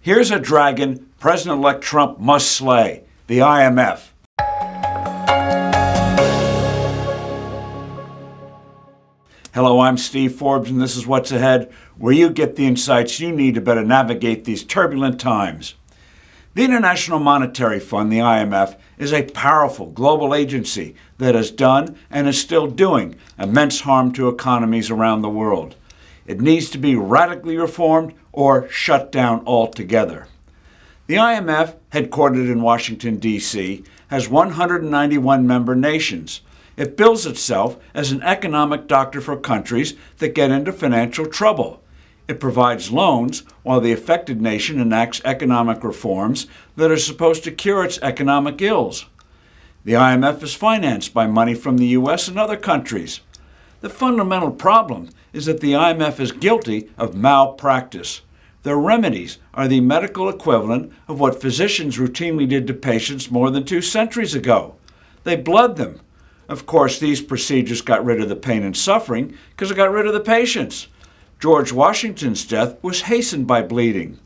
Here's a dragon President-elect Trump must slay, the IMF. Hello, I'm Steve Forbes, and this is What's Ahead, where you get the insights you need to better navigate these turbulent times. The International Monetary Fund, the IMF, is a powerful global agency that has done and is still doing immense harm to economies around the world. It needs to be radically reformed or shut down altogether. The IMF, headquartered in Washington, D.C., has 191 member nations. It bills itself as an economic doctor for countries that get into financial trouble. It provides loans while the affected nation enacts economic reforms that are supposed to cure its economic ills. The IMF is financed by money from the U.S. and other countries. The fundamental problem is that the IMF is guilty of malpractice. Their remedies are the medical equivalent of what physicians routinely did to patients more than 2 centuries ago. They bled them. Of course, these procedures got rid of the pain and suffering because it got rid of the patients. George Washington's death was hastened by bleeding.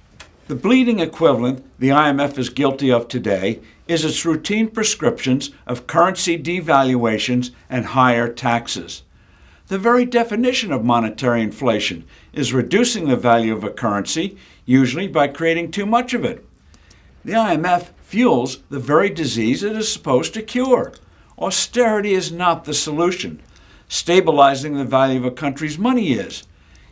The bleeding equivalent the IMF is guilty of today is its routine prescriptions of currency devaluations and higher taxes. The very definition of monetary inflation is reducing the value of a currency, usually by creating too much of it. The IMF fuels the very disease it is supposed to cure. Austerity is not the solution. Stabilizing the value of a country's money is.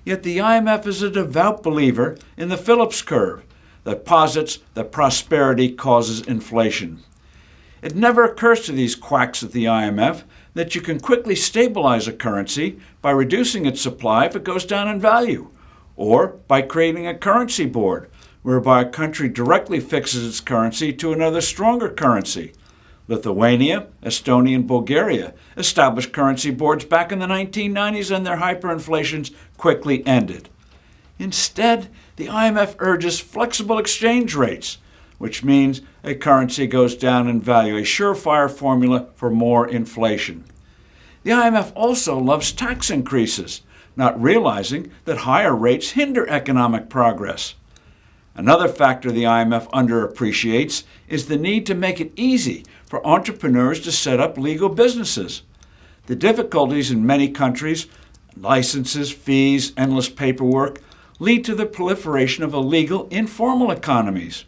Yet the IMF is a devout believer in the Phillips curve that posits that prosperity causes inflation. It never occurs to these quacks at the IMF that you can quickly stabilize a currency by reducing its supply if it goes down in value, or by creating a currency board, whereby a country directly fixes its currency to another stronger currency. Lithuania, Estonia, and Bulgaria established currency boards back in the 1990s, and their hyperinflations quickly ended. Instead, the IMF urges flexible exchange rates, which means a currency goes down in value, a surefire formula for more inflation. The IMF also loves tax increases, not realizing that higher rates hinder economic progress. Another factor the IMF underappreciates is the need to make it easy for entrepreneurs to set up legal businesses. The difficulties in many countries, licenses, fees, endless paperwork, lead to the proliferation of illegal, informal economies.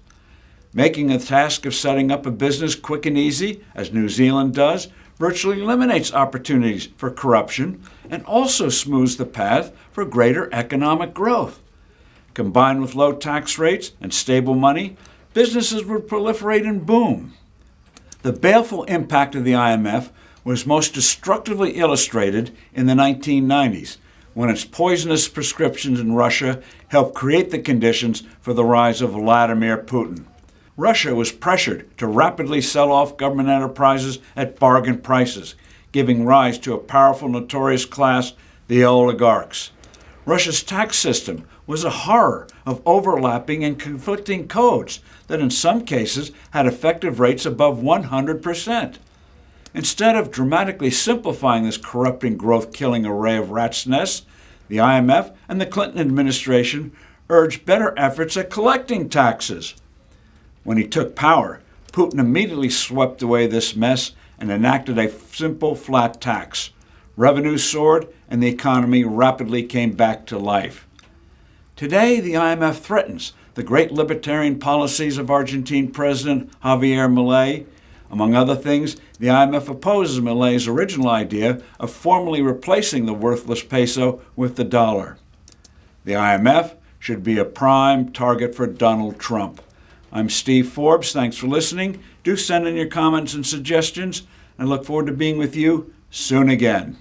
Making the task of setting up a business quick and easy, as New Zealand does, virtually eliminates opportunities for corruption and also smooths the path for greater economic growth. Combined with low tax rates and stable money, businesses would proliferate and boom. The baleful impact of the IMF was most destructively illustrated in the 1990s, when its poisonous prescriptions in Russia helped create the conditions for the rise of Vladimir Putin. Russia was pressured to rapidly sell off government enterprises at bargain prices, giving rise to a powerful, notorious class, the oligarchs. Russia's tax system was a horror of overlapping and conflicting codes that in some cases had effective rates above 100%. Instead of dramatically simplifying this corrupting, growth-killing array of rat's nests, the IMF and the Clinton administration urged better efforts at collecting taxes. When he took power, Putin immediately swept away this mess and enacted a simple, flat tax. Revenues soared, and the economy rapidly came back to life. Today, the IMF threatens the great libertarian policies of Argentine President Javier Milei. Among other things, the IMF opposes Milei's original idea of formally replacing the worthless peso with the dollar. The IMF should be a prime target for Donald Trump. I'm Steve Forbes. Thanks for listening. Do send in your comments and suggestions, and look forward to being with you soon again.